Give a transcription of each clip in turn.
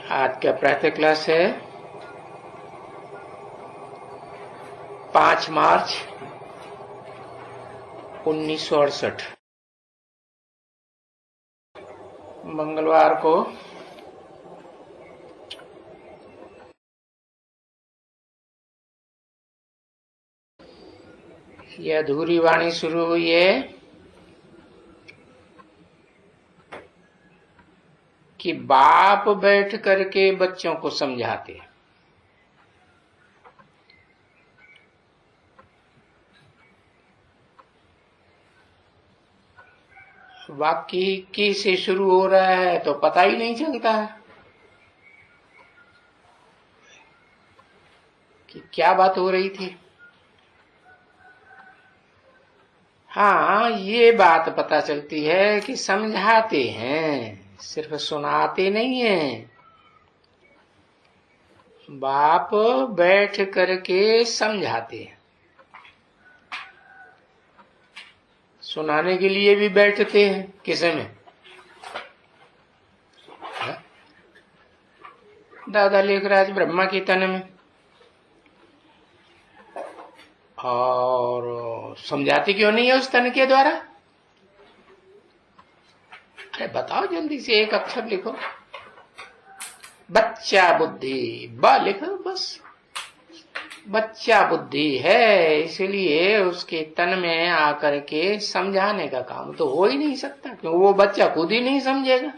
आज का प्रातः क्लास है 5 मार्च 1968 मंगलवार को यह अधूरी वाणी शुरू हुई है कि बाप बैठ करके बच्चों को समझाते हैं। वाक्य की से शुरू हो रहा है तो पता ही नहीं चलता है कि क्या बात हो रही थी। हाँ, ये बात पता चलती है कि समझाते हैं, सिर्फ सुनाते नहीं हैं। बाप बैठ करके समझाते हैं, सुनाने के लिए भी बैठते हैं। किसे में? दादा लेखराज ब्रह्मा की तन में। और समझाते क्यों नहीं है उस तन के द्वारा? अरे बताओ जल्दी से, एक अक्षर लिखो। बच्चा बुद्धि, ब लिखो बस। बच्चा बुद्धि है, इसलिए उसके तन में आकर के समझाने का काम तो हो ही नहीं सकता, क्योंकि वो बच्चा खुद ही नहीं समझेगा।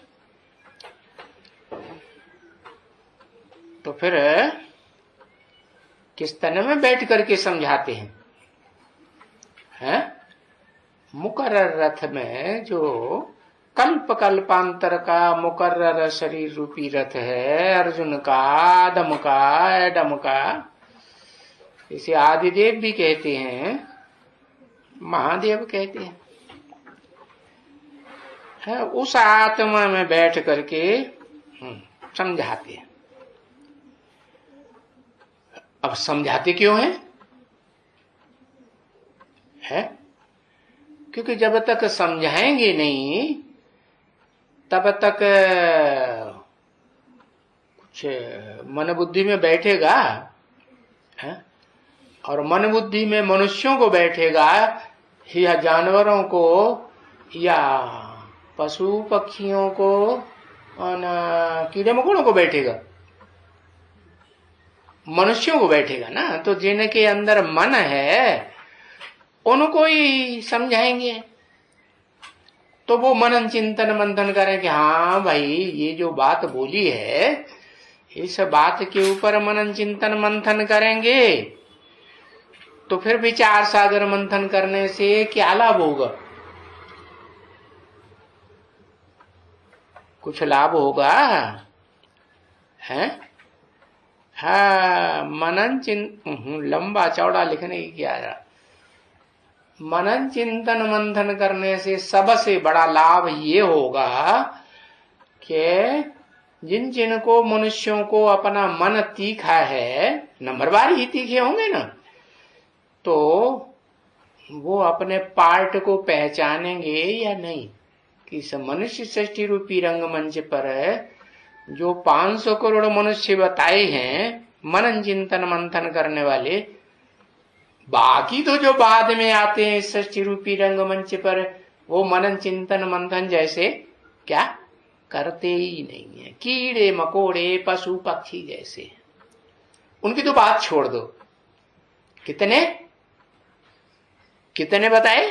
तो फिर किस तन में बैठ करके समझाते हैं? मुकर्रर रथ में, जो कल्प कल्पांतर का मुकर्रर शरीर रूपी रथ है, अर्जुन का, आदम का, एडम का, इसे आदिदेव भी कहते हैं, महादेव कहते हैं। उस आत्मा में बैठ करके समझाते हैं। अब समझाते क्यों हैं? क्योंकि जब तक समझाएंगे नहीं तब तक कुछ मन बुद्धि में बैठेगा है? और मन बुद्धि में मनुष्यों को बैठेगा या जानवरों को या पशु पक्षियों को और कीड़े मकोड़ों को बैठेगा? मनुष्यों को बैठेगा ना। तो जिनके अंदर मन है उनको ही समझाएंगे। तो वो मनन चिंतन मंथन करें कि हाँ भाई, ये जो बात बोली है, इस बात के ऊपर मनन चिंतन मंथन करेंगे तो फिर विचार सागर मंथन करने से क्या लाभ होगा? कुछ लाभ होगा है? हाँ, मनन चिंतन, लंबा चौड़ा लिखने की क्या है। मनन चिंतन मंथन करने से सबसे बड़ा लाभ ये होगा कि जिन जिनको मनुष्यों को अपना मन तीखा है, नंबरवार ही तीखे होंगे ना, तो वो अपने पार्ट को पहचानेंगे या नहीं कि इस मनुष्य सृष्टि रूपी रंगमंच पर जो 500 करोड़ मनुष्य बताए हैं मनन चिंतन मंथन करने वाले, बाकी तो जो बाद में आते हैं सृष्टि रूपी रंगमंच पर, वो मनन चिंतन मंथन जैसे क्या करते ही नहीं है। कीड़े मकोड़े पशु पक्षी जैसे, उनकी तो बात छोड़ दो। कितने कितने बताए?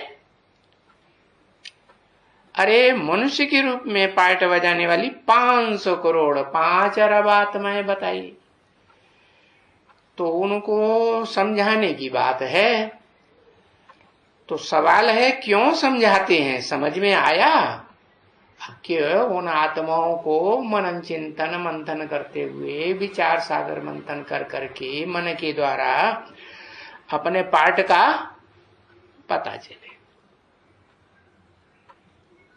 अरे मनुष्य के रूप में पार्ट बजाने वाली 500 करोड़ 5 अरब आत्माएं बताई, तो उनको समझाने की बात है। तो सवाल है क्यों समझाते हैं? समझ में आया कि उन आत्माओं को मनन चिंतन मंथन करते हुए विचार सागर मंथन कर करके मन के द्वारा अपने पार्ट का पता चले।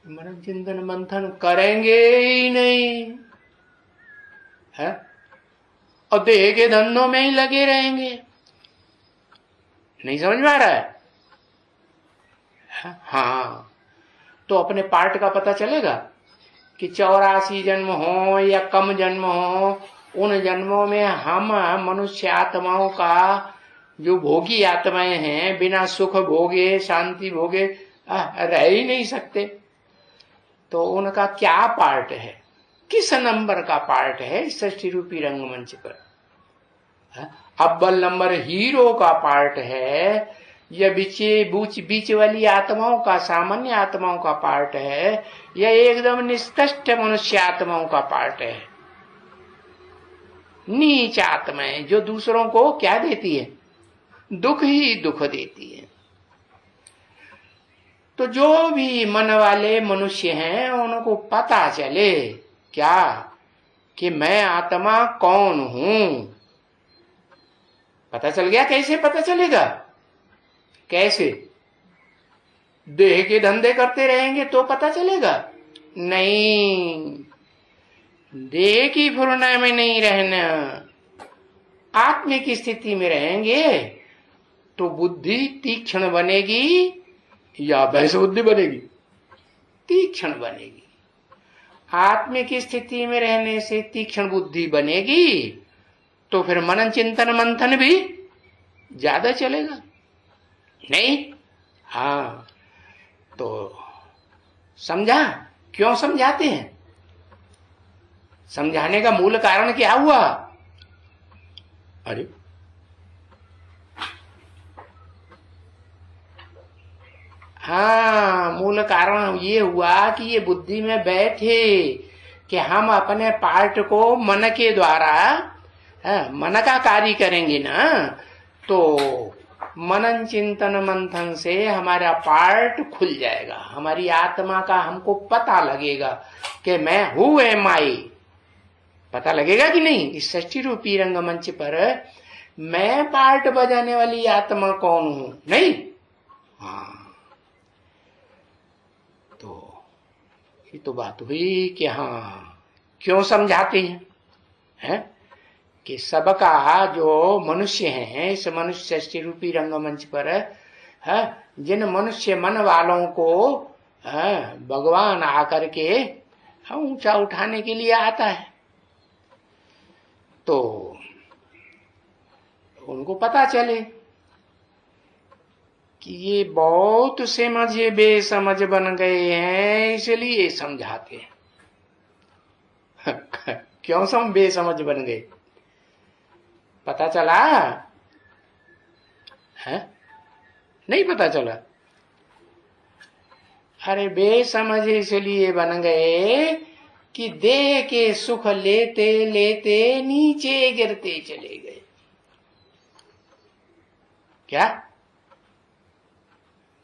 मनन चिंतन मंथन करेंगे ही नहीं है, और देह के धंधों में ही लगे रहेंगे। नहीं समझ में आ रहा है? हाँ, तो अपने पार्ट का पता चलेगा कि 84 जन्म हो या कम जन्म हो, उन जन्मों में हम मनुष्य आत्माओं का जो भोगी आत्माएं हैं, बिना सुख भोगे शांति भोगे रह ही नहीं सकते। तो उनका क्या पार्ट है, किस नंबर का पार्ट है सृष्टि रूपी रंगमंच पर? अव्वल नंबर हीरो का पार्ट है या बीच वाली आत्माओं का, सामान्य आत्माओं का पार्ट है, या एकदम निष्कृष्ट मनुष्य आत्माओं का पार्ट है? नीच आत्माएं जो दूसरों को क्या देती है? दुख ही दुख देती है। तो जो भी मन वाले मनुष्य हैं उनको पता चले क्या कि मैं आत्मा कौन हूं। पता चल गया? कैसे पता चलेगा? कैसे? देह के धंधे करते रहेंगे तो पता चलेगा? नहीं, देह की फुरना में नहीं रहना, आत्म की स्थिति में रहेंगे तो बुद्धि तीक्ष्ण बनेगी या भैंस बुद्धि बनेगी? तीक्ष्ण बनेगी। आत्म की स्थिति में रहने से तीक्ष्ण बुद्धि बनेगी तो फिर मनन चिंतन मंथन भी ज्यादा चलेगा। नहीं? हाँ, तो समझा? क्यों समझाते हैं? समझाने का मूल कारण क्या हुआ? अरे हाँ, मूल कारण ये हुआ कि ये बुद्धि में बैठे कि हम अपने पार्ट को मन के द्वारा मन का कार्य करेंगे ना, तो मनन चिंतन मंथन से हमारा पार्ट खुल जाएगा, हमारी आत्मा का हमको पता लगेगा कि मैं हूं एम आई। पता लगेगा कि नहीं? इस सृष्टि रूपी रंगमंच पर मैं पार्ट बजाने वाली आत्मा कौन हूं? नहीं? हाँ, तो ये तो बात हुई कि हाँ क्यों समझाते हैं, कि सबका जो मनुष्य है इस मनुष्य सृष्टि रूपी रंगमंच पर है, जिन मनुष्य मन वालों को भगवान आकर के ऊंचा उठाने के लिए आता है, तो उनको पता चले कि ये बहुत समझे बेसमझ बन गए हैं, इसलिए समझाते हैं। क्यों बेसमझ बन गए? पता चला है? नहीं पता चला? अरे बेसमझ इसलिए बन गए कि देह के सुख लेते लेते नीचे गिरते चले गए। क्या?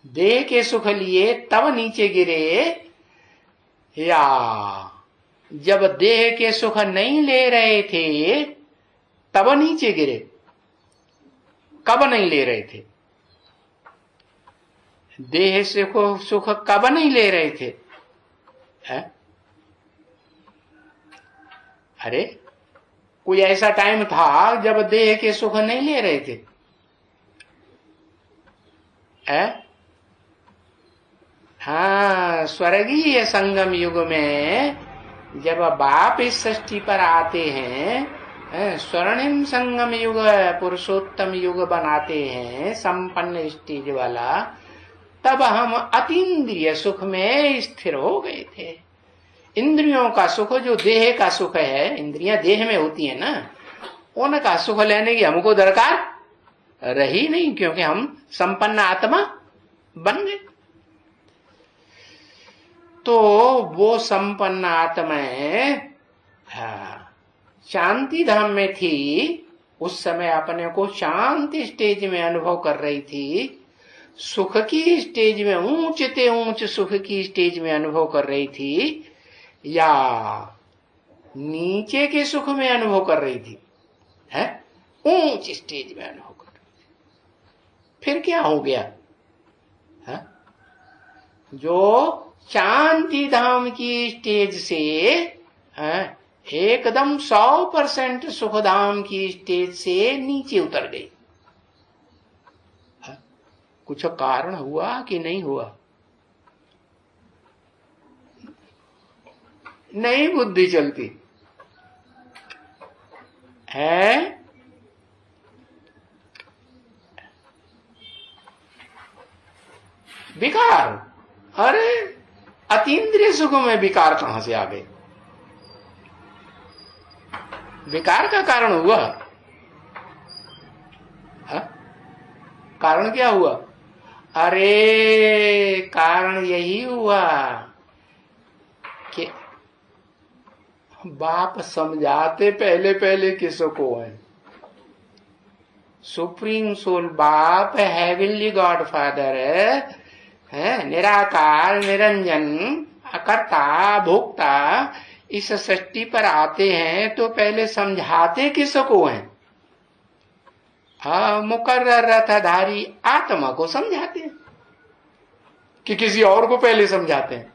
देह के सुख लिए तब नीचे गिरे, या जब देह के सुख नहीं ले रहे थे तब नीचे गिरे? कब नहीं ले रहे थे? देह से सुख कब नहीं ले रहे थे? है? अरे कोई ऐसा टाइम था जब देह के सुख नहीं ले रहे थे? है? हाँ, स्वर्गीय संगम युग में जब बाप इस सृष्टि पर आते हैं, स्वर्णिम संगम युग पुरुषोत्तम युग बनाते हैं, संपन्न स्टेज वाला, तब हम अतीन्द्रिय सुख में स्थिर हो गए थे। इंद्रियों का सुख जो देह का सुख है, इंद्रियां देह में होती है ना, उनका सुख लेने की हमको दरकार रही नहीं, क्योंकि हम संपन्न आत्मा बन गए। तो वो संपन्न आत्माएं शांति धाम में थी, उस समय अपने को शांति स्टेज में अनुभव कर रही थी, सुख की स्टेज में, ऊंचते ऊंच सुख की स्टेज में अनुभव कर रही थी, या नीचे के सुख में अनुभव कर रही थी? है? ऊंच स्टेज में अनुभव कर रही थी। फिर क्या हो गया? है? जो शांति धाम की स्टेज से एकदम 100% सुखधाम की स्टेज से नीचे उतर गई। कुछ कारण हुआ कि नहीं हुआ? नहीं बुद्धि चलती है। विकार, अरे अतीन्द्रिय सुखों में विकार कहां से आ गए? विकार का कारण हुआ, हा? कारण क्या हुआ? अरे कारण यही हुआ कि बाप समझाते पहले पहले किसको है? सुप्रीम सोल बाप, हेवनली गॉड फादर है, निराकार निरंजन अकर्ता भोक्ता, इस सृष्टि पर आते हैं तो पहले समझाते किसको हैं? मुकर्रर रथधारी आत्मा को समझाते हैं कि किसी और को पहले समझाते हैं?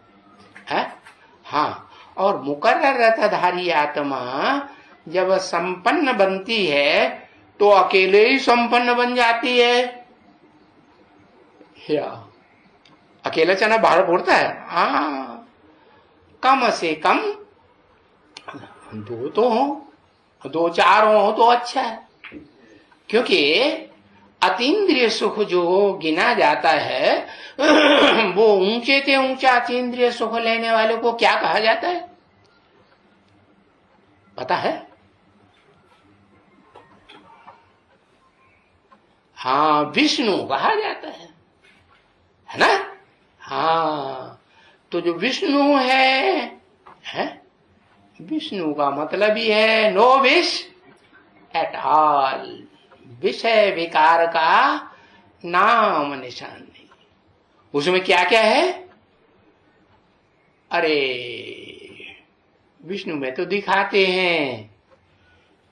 हाँ, और मुकर्रर रथधारी आत्मा जब संपन्न बनती है तो अकेले ही संपन्न बन जाती है या अकेला चना बाहर फोड़ता है? हाँ, कम से कम दो तो हो, दो चार हो तो अच्छा है, क्योंकि अतीन्द्रिय सुख जो गिना जाता है वो ऊंचे से ऊंचा अतीन्द्रिय सुख लेने वाले को क्या कहा जाता है पता है? हाँ, विष्णु कहा जाता है ना? हाँ, तो जो विष्णु है विष्णु का मतलब ही है नो विश एट ऑल, विषय विकार का नाम निशान नहीं। उसमें क्या क्या है? अरे विष्णु में तो दिखाते हैं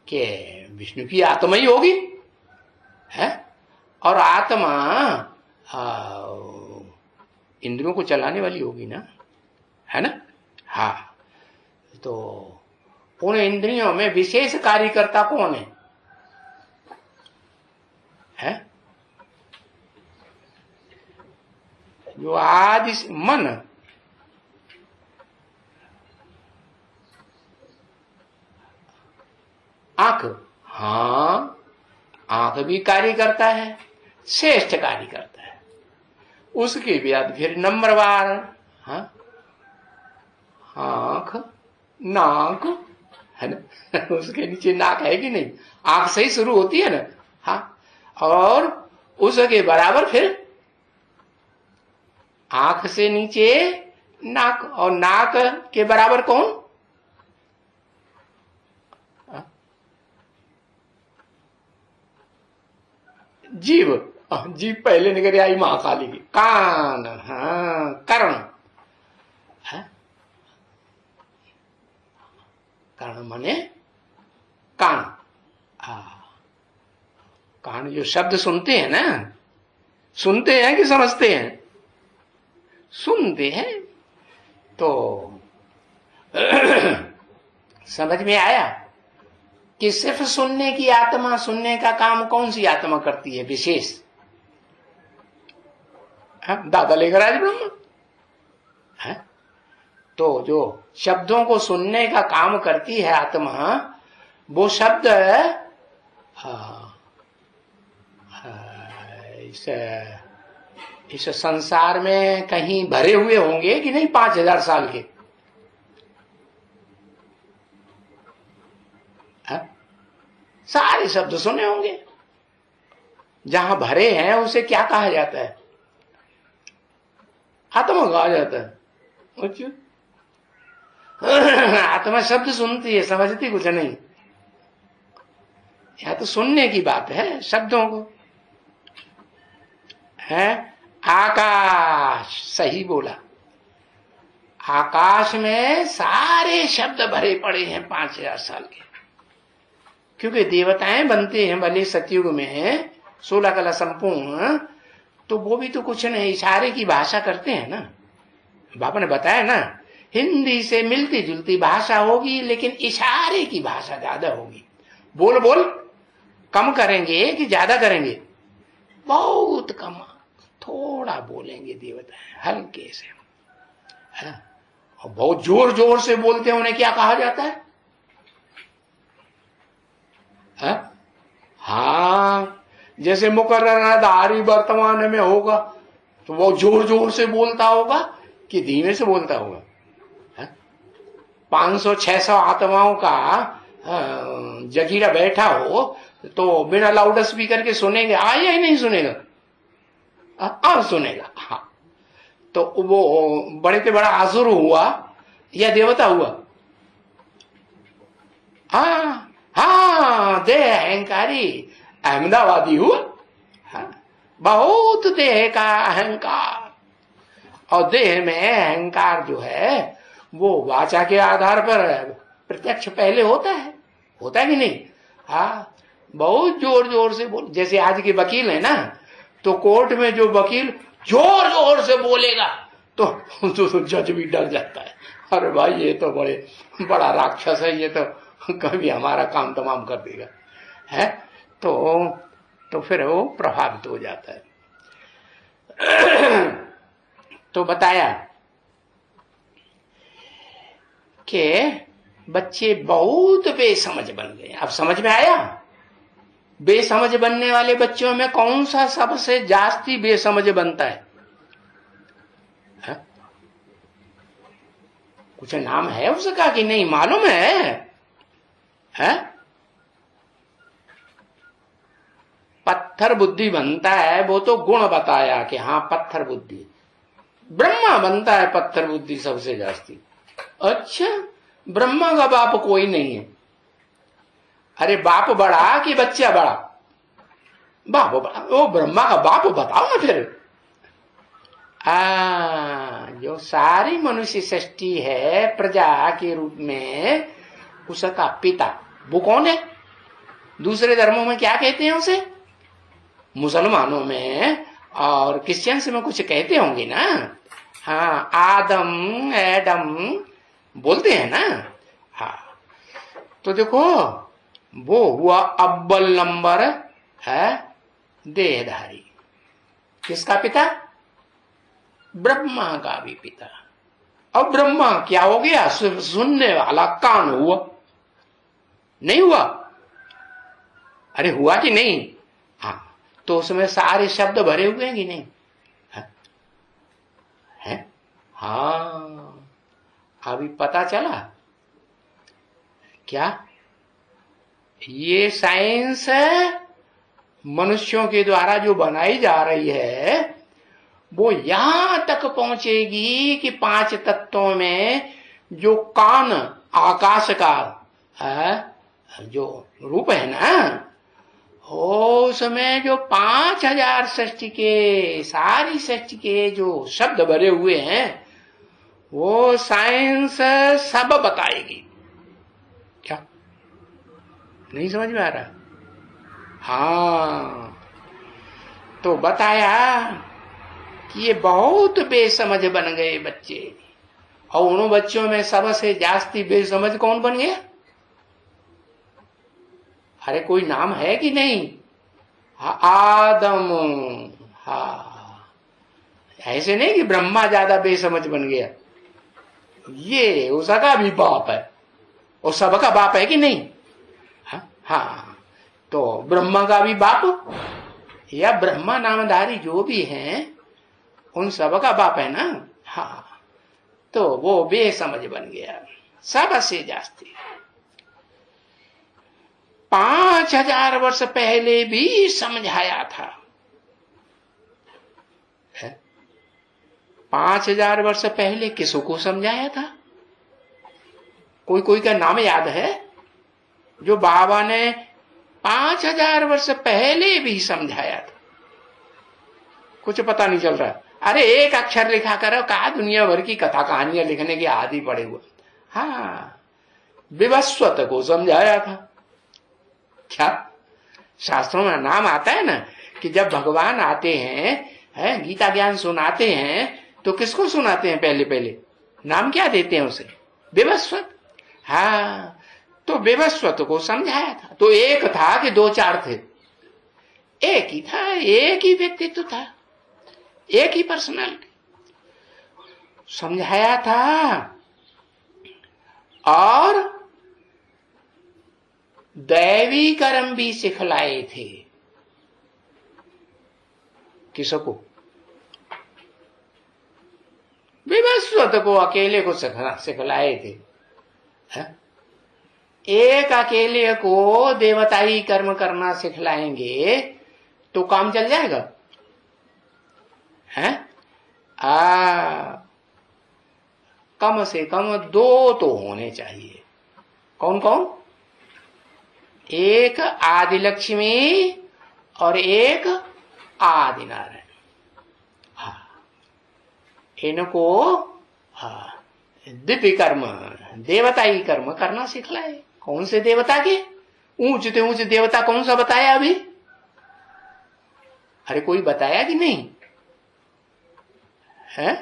कि विष्णु की आत्मा ही होगी है, और आत्मा इंद्रियों को चलाने वाली होगी ना, है ना? हाँ, तो उन इंद्रियों में विशेष कार्यकर्ता कौन है? जो आदि मन, आंख, हाँ आंख भी कार्य करता है, श्रेष्ठ कार्य करता है। उसके बाद फिर नंबरवार, हाँ, आंख नाक है ना उसके नीचे नाक है कि नहीं? आंख से ही शुरू होती है ना, हाँ, और उसके बराबर फिर आंख से नीचे नाक, और नाक के बराबर कौन? जीव, जीव पहले निकल आई महाकाली की। कान, हाँ, कर्ण, कर्ण माने कान। कान जो शब्द सुनते हैं ना, सुनते हैं कि समझते हैं? सुनते हैं। तो समझ में आया कि सिर्फ सुनने की आत्मा, सुनने का काम कौन सी आत्मा करती है विशेष? दादा लेकर आज ब्रह्म है। तो जो शब्दों को सुनने का काम करती है आत्मा, वो शब्द इस संसार में कहीं भरे हुए होंगे कि नहीं 5000 साल के? सारे शब्द सुने होंगे। जहां भरे हैं उसे क्या कहा जाता है? आत्मा कहा जाता है। अच्छा, आत्मा शब्द सुनती है, समझती कुछ नहीं। यह तो सुनने की बात है शब्दों को, है। आकाश, सही बोला, आकाश में सारे शब्द भरे पड़े हैं 5000 साल के, क्योंकि देवताएं बनते हैं भले सतयुग में 16 कला संपूर्ण, तो वो भी तो कुछ नहीं, इशारे की भाषा करते हैं ना। बाबा ने बताया ना, हिंदी से मिलती जुलती भाषा होगी लेकिन इशारे की भाषा ज्यादा होगी। बोल बोल कम करेंगे कि ज्यादा करेंगे? बहुत कम, थोड़ा बोलेंगे देवता, हल्के से, है। बहुत जोर जोर से बोलते हैं उन्हें क्या कहा जाता है? हाँ, जैसे मुकर्ररधारी वर्तमान में होगा तो वो जोर जोर से बोलता होगा कि धीमे से बोलता होगा? 500-600 आत्माओं का जगीरा बैठा हो तो बिना लाउड स्पीकर के सुनेंगे या ही नहीं सुनेगा? सुनेगा। हाँ, तो वो बड़े से बड़ा असुर हुआ या देवता हुआ? हाँ हाँ, देह अहंकारी अहमदाबादी हुआ। हाँ, बहुत देह का अहंकार, और देह में अहंकार जो है वो वाचा के आधार पर प्रत्यक्ष पहले होता है कि नहीं? हाँ, बहुत जोर जोर से बोल, जैसे आज के वकील है ना, तो कोर्ट में जो वकील जोर जोर से बोलेगा तो जज भी डर जाता है, अरे भाई ये तो बड़ा राक्षस है, ये तो कभी हमारा काम तमाम कर देगा, है? तो फिर वो प्रभावित हो जाता है। तो बताया कि बच्चे बहुत बेसमझ बन गए। अब समझ में आया? बेसमझ बनने वाले बच्चों में कौन सा सबसे जास्ती बेसमझ बनता है? कुछ नाम है उसका कि नहीं मालूम है? पत्थर बुद्धि बनता है, वो तो गुण बताया कि हाँ पत्थर बुद्धि। ब्रह्मा बनता है पत्थर बुद्धि सबसे जास्ती। अच्छा, ब्रह्मा का बाप कोई नहीं है? अरे बाप बड़ा कि बच्चा बड़ा? बाप बड़ा। वो ब्रह्मा का बाप बताओ ना फिर। जो सारी मनुष्य सृष्टि है प्रजा के रूप में, उसका पिता वो कौन है? दूसरे धर्मों में क्या कहते हैं उसे? मुसलमानों में और क्रिश्चियंस में कुछ कहते होंगे ना। हाँ, आदम एडम बोलते हैं ना। हाँ, तो देखो वो हुआ अव्वल नंबर है देहधारी। किसका पिता? ब्रह्मा का भी पिता। अब ब्रह्मा क्या हो गया? सुनने वाला कान हुआ, नहीं हुआ? अरे हुआ कि नहीं? हाँ, तो उसमें सारे शब्द भरे हुए हैं कि नहीं? है? हाँ, अभी पता चला क्या? ये साइंस मनुष्यों के द्वारा जो बनाई जा रही है वो यहां तक पहुंचेगी कि 5 तत्वों में जो कान आकाश का जो रूप है ना, उसमें जो 5000 सृष्टि के, सारी सृष्टि के जो शब्द भरे हुए हैं वो साइंस सब बताएगी। क्या नहीं समझ में आ रहा? हाँ, तो बताया कि ये बहुत बेसमझ बन गए बच्चे, और उन बच्चों में सबसे जास्ती बेसमझ कौन बन गया? अरे कोई नाम है कि नहीं? आदम। हाँ, ऐसे नहीं कि ब्रह्मा ज्यादा बेसमझ बन गया, ये उसका भी बाप है, और सबका बाप है कि नहीं? हाँ, तो ब्रह्मा का भी बाप या ब्रह्मा नामधारी जो भी हैं उन सबका बाप है ना। हाँ, तो वो बेसमझ बन गया सबसे जास्ती। 5000 वर्ष पहले भी समझाया था। 5000 वर्ष पहले किसको समझाया था? कोई का नाम याद है जो बाबा ने 5000 वर्ष पहले भी समझाया था? कुछ पता नहीं चल रहा। अरे एक अक्षर लिखा करो, कहा दुनिया भर की कथा कहानियां लिखने के आदि पड़े हुए। हाँ, विवस्वत को समझाया था। क्या शास्त्रों में नाम आता है ना कि जब भगवान आते हैं गीता ज्ञान सुनाते हैं तो किसको सुनाते हैं? पहले नाम क्या देते हैं उसे? विवस्वत। हाँ, तो विवस्वत को समझाया था। तो एक था कि 2-4 थे? एक ही था, एक ही व्यक्तित्व था, एक ही पर्सनालिटी। समझाया था और दैवी कर्म भी सिखलाए थे। किसको? विवस्वत को, अकेले को सिखलाए थे। है? एक अकेले को देवताई कर्म करना सिखलाएंगे तो काम चल जाएगा? है? कम से कम दो तो होने चाहिए। कौन कौन? एक आदि लक्ष्मी और एक आदि नारायण। इनको दिव्य कर्म, देवताई कर्म करना सिखलाए। कौन से देवता के? ऊंचते ऊंचे देवता कौन सा बताया अभी? अरे कोई बताया कि नहीं है?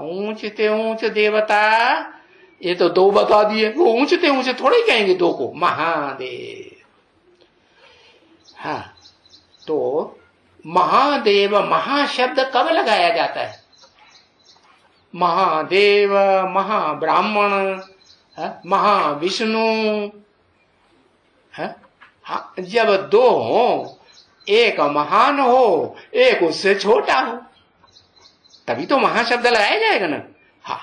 ऊंचते ऊंच देवता, ये तो दो बता दिए। वो ऊंचते ऊंचे थोड़े कहेंगे दो को, महादेव। हाँ, तो महादेव, महाशब्द कब लगाया जाता है? महादेव, महाब्राह्मण, महाविष्णु, जब दो हो, एक महान हो, एक उससे छोटा हो, तभी तो महाशब्द लगाया जाएगा ना। हाँ,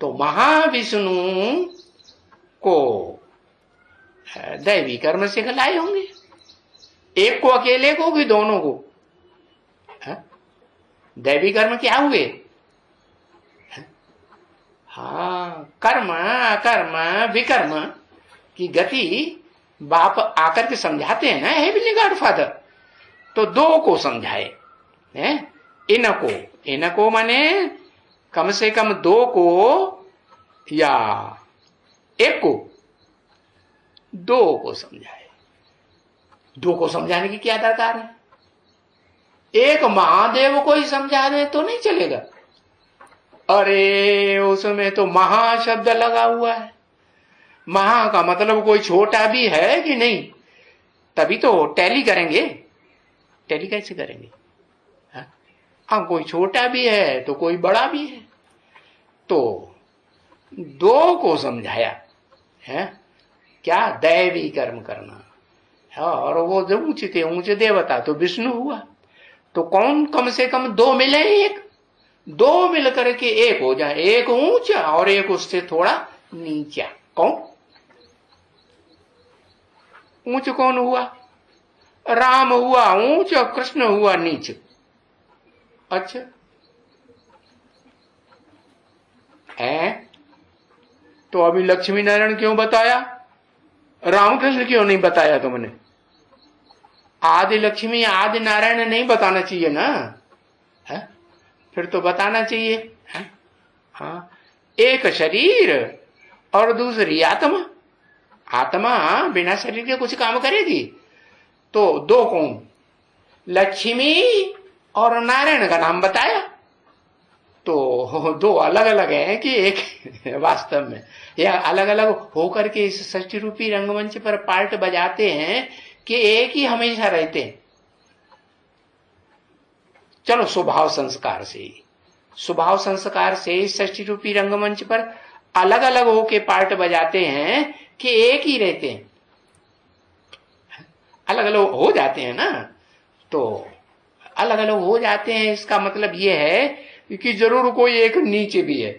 तो महाविष्णु को दैवी कर्म सिखलाए होंगे। एक को अकेले को कि दोनों को? दैवी कर्म क्या हुए? हाँ, कर्म अकर्म विकर्म की गति बाप आकर के समझाते हैं ना, हेवनली गॉडफादर। तो दो को समझाए हैं, इनको माने कम से कम दो को या एक को, दो को समझाए। दो को समझाने की क्या दरकार है? एक महादेव को ही समझा दे तो नहीं चलेगा। अरे उसमें तो महा शब्द लगा हुआ है। महा का मतलब कोई छोटा भी है कि नहीं? तभी तो टैली करेंगे। टैली कैसे करेंगे? हाँ, कोई छोटा भी है तो कोई बड़ा भी है। तो दो को समझाया है क्या? दैवी कर्म करना। और वो जो ऊंचे ऊंचे देवता तो विष्णु हुआ। तो कौन कम से कम दो मिले, एक दो मिलकर के एक हो जाए, एक ऊंचा और एक उससे थोड़ा नीचा। कौन ऊंच? कौन हुआ? राम हुआ ऊंच और कृष्ण हुआ नीच। अच्छा है, तो अभी लक्ष्मी नारायण क्यों बताया? रामकृष्ण क्यों नहीं बताया तुमने? आदि लक्ष्मी आदि नारायण नहीं बताना चाहिए ना? है? फिर तो बताना चाहिए है? हाँ, एक शरीर और दूसरी आत्मा। आत्मा बिना शरीर के कुछ काम करेगी? तो दो कौन? लक्ष्मी और नारायण का नाम बताया। तो दो अलग अलग हैं कि एक? वास्तव में या अलग अलग होकर के इस षष्ठी रूपी रंगमंच पर पार्ट बजाते हैं कि एक ही हमेशा रहते हैं? चलो स्वभाव संस्कार से इस षष्ठी रूपी रंगमंच पर अलग अलग होके पार्ट बजाते हैं कि एक ही रहते हैं? अलग अलग हो जाते हैं ना। तो अलग अलग हो जाते हैं, इसका मतलब यह है कि जरूर कोई एक नीचे भी है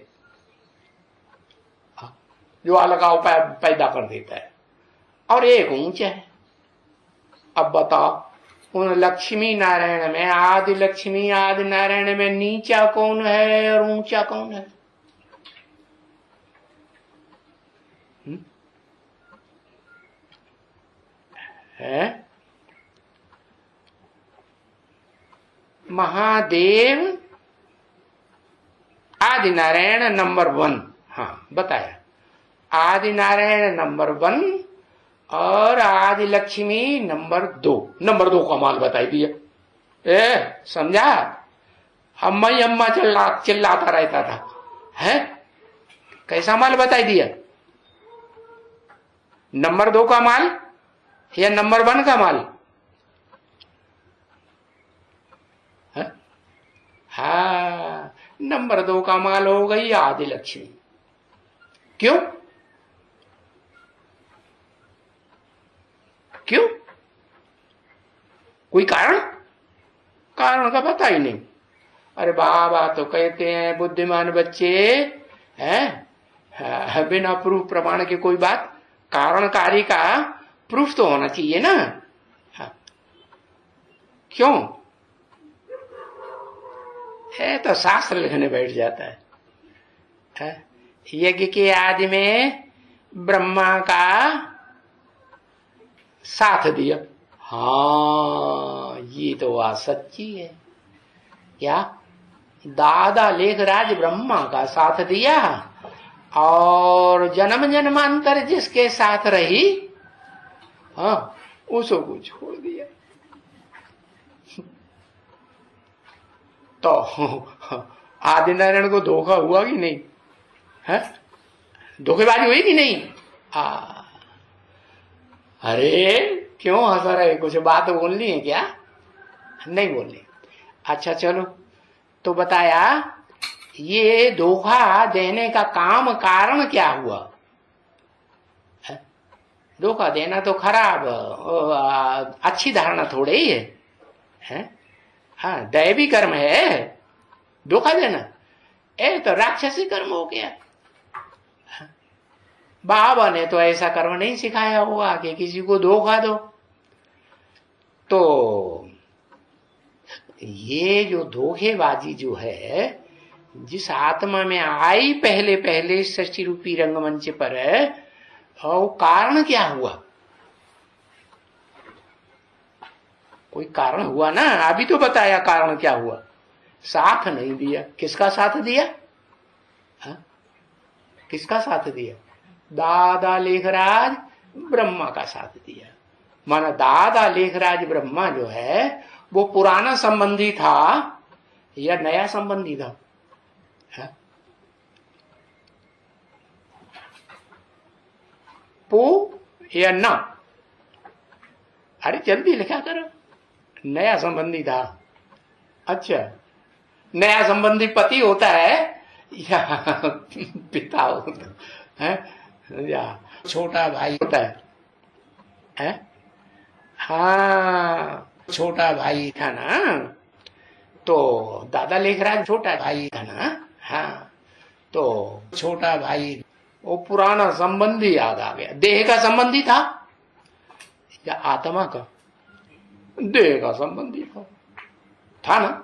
जो अलगाव पैदा कर देता है, और एक ऊंचा है। अब बताओ, उन लक्ष्मी नारायण में, आदि लक्ष्मी आदि नारायण में नीचा कौन है और ऊंचा कौन है? है? महादेव आदि नारायण नंबर 1। हाँ बताया, आदि नारायण नंबर 1 और आदि लक्ष्मी नंबर 2। नंबर 2 का माल बताई दिया। समझा? अम्मा ही अम्मा चिल्लाता रहता था। है? कैसा माल बताई दिया? नंबर 2 का माल या नंबर 1 का माल? हाँ, नंबर 2 का माल हो गई आदि लक्ष्मी। क्यों? क्यों? कोई कारण? कारण का पता ही नहीं। अरे बाबा तो कहते हैं बुद्धिमान बच्चे हैं, बिना प्रूफ प्रमाण के कोई बात, कारणकारी का प्रूफ तो होना चाहिए ना। हाँ। क्यों? है तो शास्त्र लिखने बैठ जाता है। यज्ञ के आदि में ब्रह्मा का साथ दिया। हाँ, ये तो बात सच्ची है। क्या? दादा लेखराज ब्रह्मा का साथ दिया और जन्म जन्मांतर जिसके साथ रही, हाँ, उसको छोड़ दिया। तो आदिनारायण को धोखा हुआ कि नहीं? है? धोखेबाजी हुई कि नहीं? अरे क्यों हंस रहे? कुछ बात बोलनी है क्या? नहीं बोलनी। अच्छा चलो, तो बताया ये धोखा देने का काम कारण क्या हुआ? धोखा देना तो खराब, अच्छी धारणा थोड़े ही है? हाँ, दैवी कर्म है धोखा देना। तो राक्षसी कर्म हो गया। बाबा ने तो ऐसा कर्म नहीं सिखाया होगा कि किसी को धोखा दो। तो ये जो धोखेबाजी जो है, जिस आत्मा में आई पहले पहले सृष्टि रूपी रंगमंच पर, और कारण क्या हुआ? कोई कारण हुआ ना, अभी तो बताया कारण क्या हुआ। साथ नहीं दिया। किसका साथ दिया? हा? किसका साथ दिया? दादा लेखराज ब्रह्मा का साथ दिया। माना दादा लेखराज ब्रह्मा जो है वो पुराना संबंधी था या नया संबंधी था? है? पू या ना? अरे जल्दी लिखा करो। नया संबंधी था। अच्छा, नया संबंधी पति होता है या पिता होता है, या छोटा भाई होता है? हाँ, छोटा भाई था ना, तो दादा लेखराज छोटा भाई था ना। हाँ, तो छोटा भाई वो पुराना संबंधी याद आ गया। देह का संबंधी था या आत्मा का? देह का संबंधी था ना।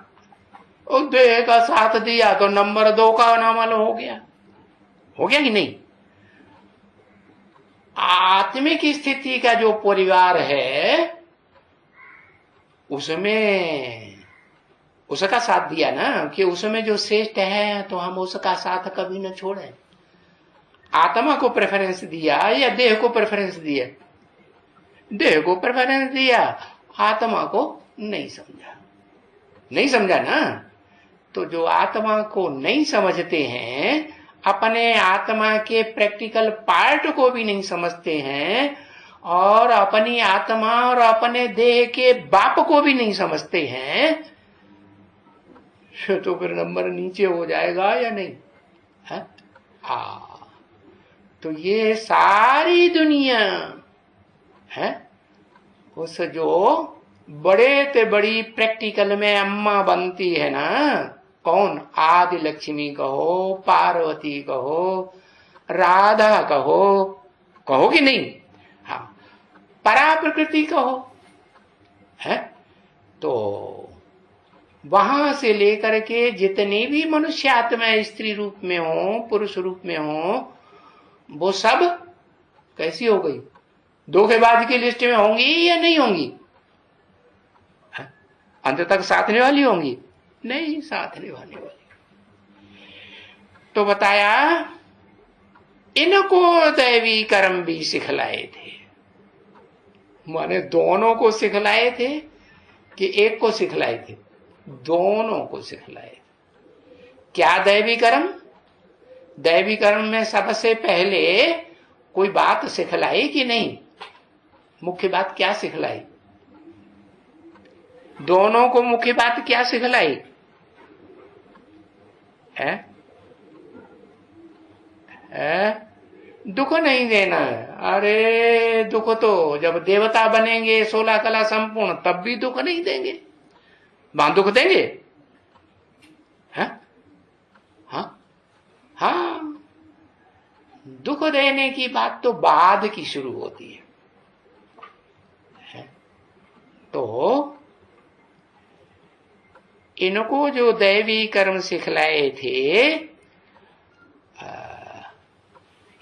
और देह का साथ दिया तो नंबर 2 का नामल हो गया। हो गया कि नहीं? आत्मिक स्थिति का जो परिवार है उसमें उसका साथ दिया ना, कि उसमें जो श्रेष्ठ है तो हम उसका साथ कभी न छोड़ें। आत्मा को प्रेफरेंस दिया या देह को प्रेफरेंस दिया? देह को प्रेफरेंस दिया, आत्मा को नहीं समझा। नहीं समझा ना। तो जो आत्मा को नहीं समझते हैं, अपने आत्मा के प्रैक्टिकल पार्ट को भी नहीं समझते हैं, और अपनी आत्मा और अपने देह के बाप को भी नहीं समझते हैं, तो फिर नंबर नीचे हो जाएगा या नहीं? है? तो ये सारी दुनिया है उस जो बड़े ते बड़ी प्रैक्टिकल में अम्मा बनती है ना, कौन? आदि लक्ष्मी कहो, पार्वती कहो, राधा कहो, कहो कि नहीं? हाँ, परा प्रकृति कहो, है? तो वहां से लेकर के जितने भी मनुष्य आत्मा स्त्री रूप में हो, पुरुष रूप में हो, वो सब कैसी हो गई? धोखेबाज की लिस्ट में होंगी या नहीं होंगी? अंत तक साधने वाली होंगी? नहीं साधने वाली। तो बताया इनको दैवी कर्म भी सिखलाए थे। माने दोनों को सिखलाए थे कि एक को सिखलाए थे? दोनों को सिखलाए। क्या दैवी कर्म? दैवी कर्म में सबसे पहले कोई बात सिखलाई कि नहीं? मुख्य बात क्या सिखलाई? दोनों को मुख्य बात क्या सिखलाई? है? है? दुख नहीं देना है। अरे दुख तो जब देवता बनेंगे 16 कला संपूर्ण तब भी दुख नहीं देंगे। वहां दुख देंगे? है? हाँ हाँ, दुख देने की बात तो बाद की शुरू होती है। तो इनको जो दैवी कर्म सिखलाए थे,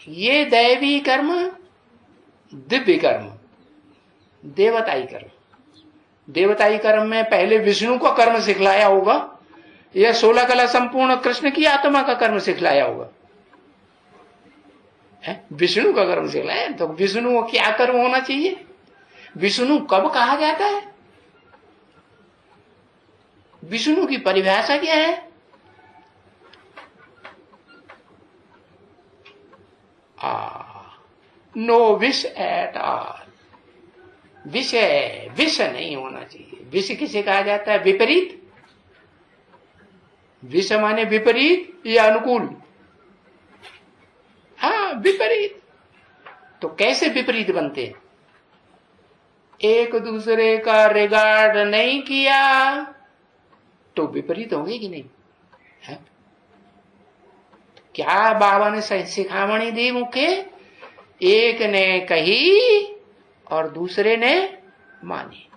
ये दैवी कर्म, दिव्य कर्म, देवताई कर्म। देवताई कर्म में पहले विष्णु का कर्म सिखलाया होगा या 16 कला संपूर्ण कृष्ण की आत्मा का कर्म सिखलाया होगा? विष्णु का कर्म सिखलाया। तो विष्णु को क्या कर्म होना चाहिए? विष्णु कब कहा जाता है? विष्णु की परिभाषा क्या है? No wish at all. विष नहीं होना चाहिए। विष किसे कहा जाता है? विपरीत। विष माने विपरीत या अनुकूल? हाँ, विपरीत। तो कैसे विपरीत बनते हैं? एक दूसरे का रिगार्ड नहीं किया तो विपरीत होंगे कि नहीं? है? क्या बाबा ने शिखामणि दी मुखे? एक ने कही और दूसरे ने मानी।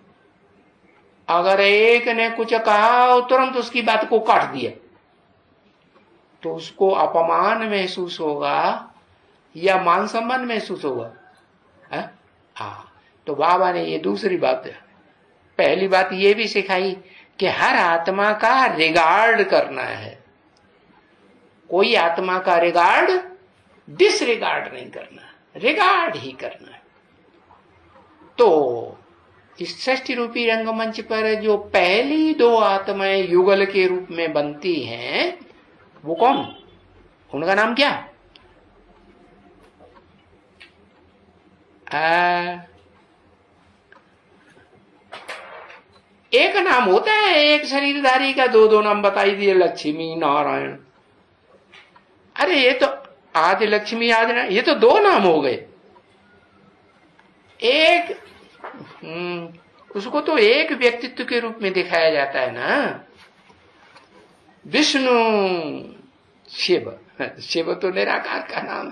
अगर एक ने कुछ कहा और तुरंत उसकी बात को काट दिया तो उसको अपमान महसूस होगा या मान सम्मान महसूस होगा? हाँ, तो बाबा ने ये दूसरी बात, पहली बात ये भी सिखाई कि हर आत्मा का रिगार्ड करना है। कोई आत्मा का रिगार्ड डिसरिगार्ड नहीं करना, रिगार्ड ही करना है। तो इस षष्ठी रूपी रंगमंच पर जो पहली दो आत्माएं युगल के रूप में बनती हैं, वो कौन? उनका नाम क्या? एक नाम होता है, एक शरीरधारी का दो दो नाम बताई दिए, लक्ष्मी नारायण। अरे ये तो आदि लक्ष्मी आदि ना, ये तो दो नाम हो गए। एक उसको तो एक व्यक्तित्व के रूप में दिखाया जाता है ना। विष्णु शिव, शिव तो निराकार का नाम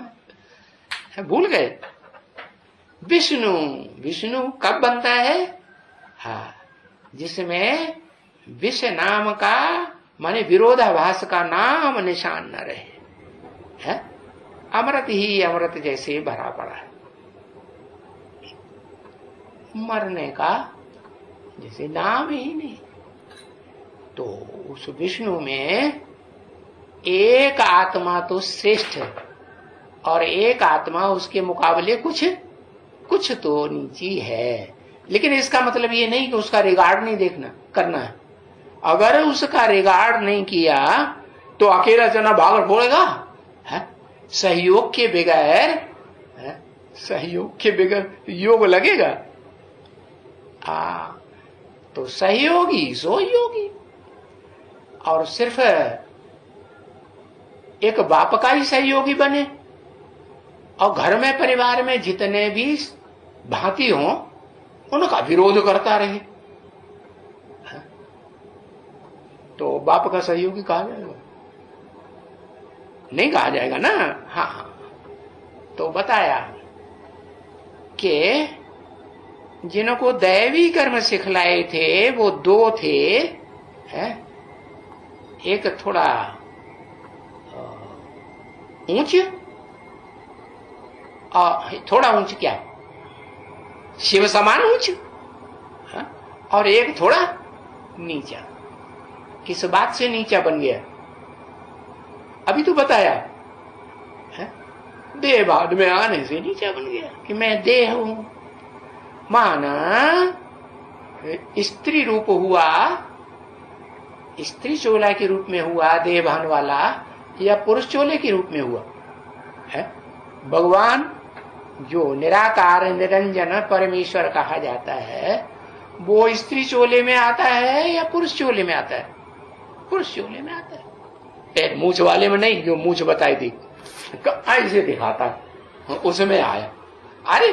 है, भूल गए? विष्णु, विष्णु कब बनता है? हाँ, जिसमें विष नाम का माने विरोधाभास का नाम निशान न रहे। है? अमृत ही अमृत जैसे भरा पड़ा है, मरने का जैसे नाम ही नहीं। तो उस विष्णु में एक आत्मा तो श्रेष्ठ है और एक आत्मा उसके मुकाबले कुछ तो नीची है। लेकिन इसका मतलब ये नहीं कि उसका रिगार्ड नहीं देखना करना है। अगर उसका रिगार्ड नहीं किया तो अकेला जना भाग फोड़ेगा? सहयोग के बगैर, सहयोग के बगैर योग लगेगा? तो सहयोगी सो योगी। और सिर्फ एक बाप का ही सहयोगी बने और घर में परिवार में जितने भी भांति हों उनका विरोध करता रहे, तो बाप का सहयोगी कहा जाएगा? नहीं कहा जाएगा ना। हाँ, तो बताया कि जिनको दैवी कर्म सिखलाए थे वो दो थे। एक थोड़ा ऊंच, थोड़ा ऊंच क्या, शिव समान ऊंच, और एक थोड़ा नीचा। किस बात से नीचा बन गया? अभी तो बताया है, देह बाद में आने से नीचा बन गया कि मैं देह हूं। माना स्त्री रूप हुआ, स्त्री चोला के रूप में हुआ देहभान वाला, या पुरुष चोले के रूप में हुआ है। भगवान जो निराकार निरंजन परमेश्वर कहा जाता है वो स्त्री चोले में आता है या पुरुष चोले में आता है? पुरुष चोले में आता है। मूछ वाले में नहीं, जो मूछ बताई थी ऐसे दिखाता, उसमें आया। अरे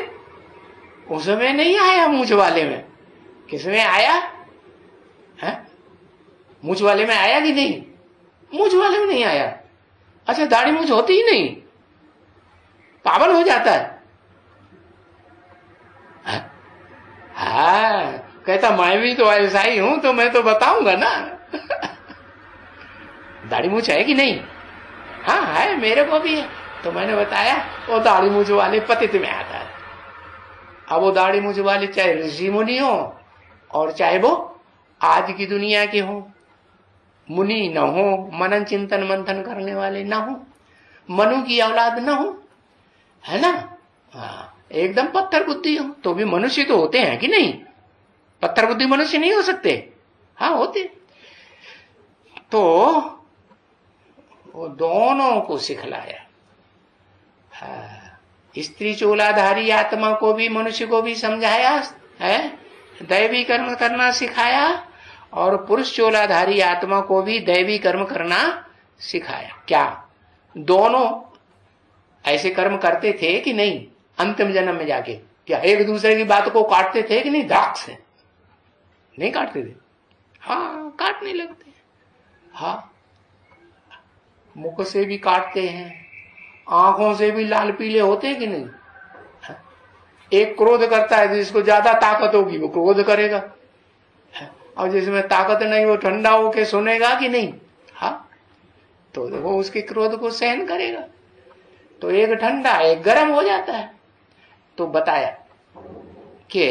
उसमें नहीं आया, मूछ वाले में। किसमें आया है? मूछ वाले में आया कि नहीं? मूछ वाले में नहीं आया। अच्छा, दाढ़ी मूछ होती ही नहीं, पागल हो जाता है। हाँ, कहता मैं भी तो ऐसा ही हूं, तो मैं तो बताऊंगा ना। दाढ़ी मूछ है कि नहीं? हाँ है, मेरे को भी है। तो मैंने बताया वो दाढ़ी मूछ वाले पतित में आता है। अब वो दाढ़ी मूछ वाले चाहे ऋषि मुनि हो और चाहे वो आज की दुनिया के हो, मुनि न हो, मनन चिंतन मंथन करने वाले न हो, मनु की औलाद न हो, है ना, हाँ, एकदम पत्थर बुद्धि हो, तो भी मनुष्य तो होते हैं कि नहीं? पत्थर बुद्धि मनुष्य नहीं हो सकते? हाँ होते। तो वो दोनों को सिखलाया। हाँ, स्त्री चूलाधारी आत्मा को भी, मनुष्य को भी समझाया है, दैवी कर्म करना सिखाया, और पुरुष चूलाधारी आत्मा को भी दैवी कर्म करना सिखाया। क्या दोनों ऐसे कर्म करते थे कि नहीं अंतिम जन्म में जाके? क्या एक दूसरे की बात को काटते थे कि नहीं? दाग से नहीं काटते थे? हाँ, काटने लगते। हाँ, मुख से भी काटते हैं, आंखों से भी लाल पीले होते हैं कि नहीं? एक क्रोध करता है, जिसको ज्यादा ताकत होगी वो क्रोध करेगा, और जिसमें ताकत नहीं वो ठंडा होके सुनेगा कि नहीं? हाँ, तो वो उसके क्रोध को सहन करेगा। तो एक ठंडा एक गर्म हो जाता है। तो बताया कि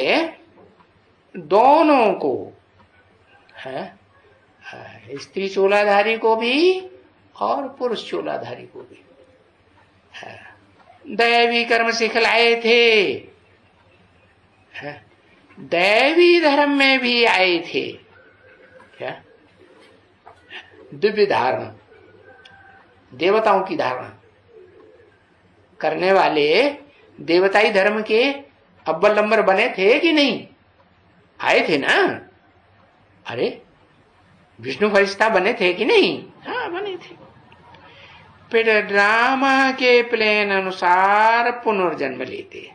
दोनों को है, स्त्री चूलाधारी को भी और पुरुष चूलाधारी को भी दैवी कर्म सिखलाए थे, दैवी धर्म में भी आए थे। क्या? दिव्य धारणा, देवताओं की धारणा करने वाले देवताई धर्म के अव्वल नंबर बने थे कि नहीं? आए थे ना। अरे विष्णु फरिश्ता बने थे कि नहीं? हाँ बने थे। फिर ड्रामा के प्लान अनुसार पुनर्जन्म लेते।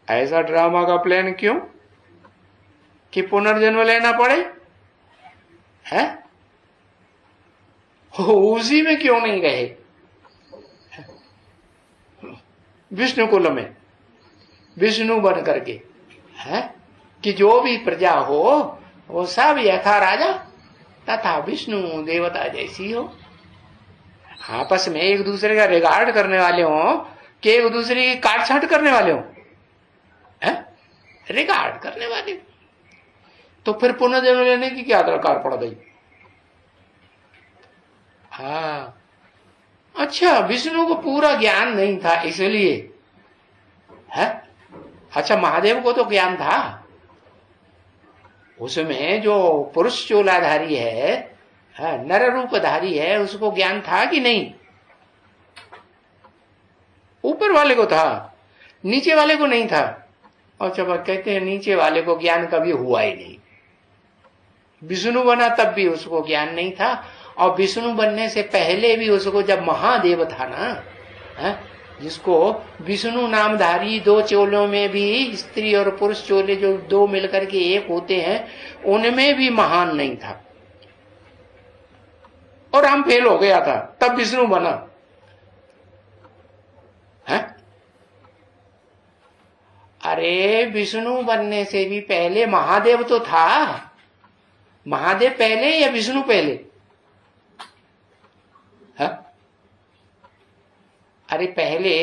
ऐसा ड्रामा का प्लान क्यों कि पुनर्जन्म लेना पड़े? है उसी में क्यों नहीं गए विष्णु कुल में, विष्णु बन करके? है कि जो भी प्रजा हो वो सब यथा राजा तथा विष्णु देवता जैसी हो, आपस में एक दूसरे का रिगार्ड करने वाले हो कि एक दूसरे की काट छाट करने वाले हो? रिगार्ड करने वाले। तो फिर पुनर्जन्म लेने की क्या दरकार पड़ गई? हाँ, अच्छा, विष्णु को पूरा ज्ञान नहीं था इसलिए है। अच्छा, महादेव को तो ज्ञान था, उसमें जो पुरुष चूलाधारी है, नर रूपधारी है, उसको ज्ञान था कि नहीं? ऊपर वाले को था, नीचे वाले को नहीं था। और जब कहते हैं नीचे वाले को ज्ञान कभी हुआ ही नहीं, विष्णु बना तब भी उसको ज्ञान नहीं था, और विष्णु बनने से पहले भी उसको, जब महादेव था ना, जिसको विष्णु नामधारी दो चोलों में भी स्त्री और पुरुष चोले जो दो मिलकर के एक होते हैं, उनमें भी महान नहीं था, और हम फेल हो गया था, तब विष्णु बना है। अरे विष्णु बनने से भी पहले महादेव तो था। महादेव पहले या विष्णु पहले? है? अरे पहले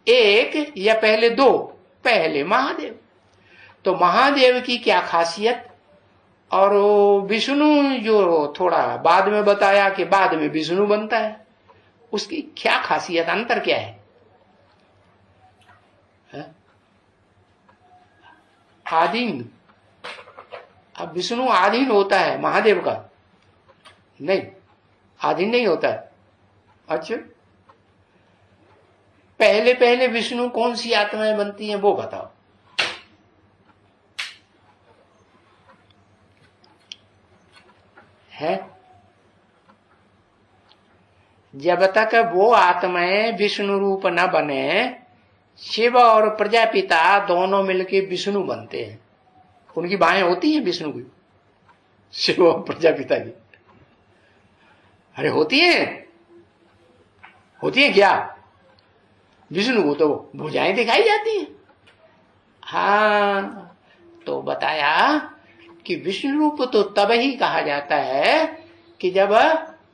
एक या पहले दो? पहले महादेव। तो महादेव की क्या खासियत, और विष्णु जो थोड़ा बाद में बताया कि बाद में विष्णु बनता है, उसकी क्या खासियत, अंतर क्या है? आधीन। अब विष्णु आधीन होता है महादेव का? नहीं, आधीन नहीं होता है। अच्छा, पहले पहले विष्णु कौन सी आत्माएं बनती हैं वो बताओ। है जब तक वो आत्माएं विष्णु रूप न बने, शिव और प्रजापिता दोनों मिलके विष्णु बनते हैं। उनकी बाहें होती हैं विष्णु की, शिव और प्रजापिता की। अरे होती हैं, होती है क्या? विष्णु को तो भुजाएं दिखाई जाती हैं। हाँ, तो बताया कि विष्णु रूप तो तब ही कहा जाता है कि जब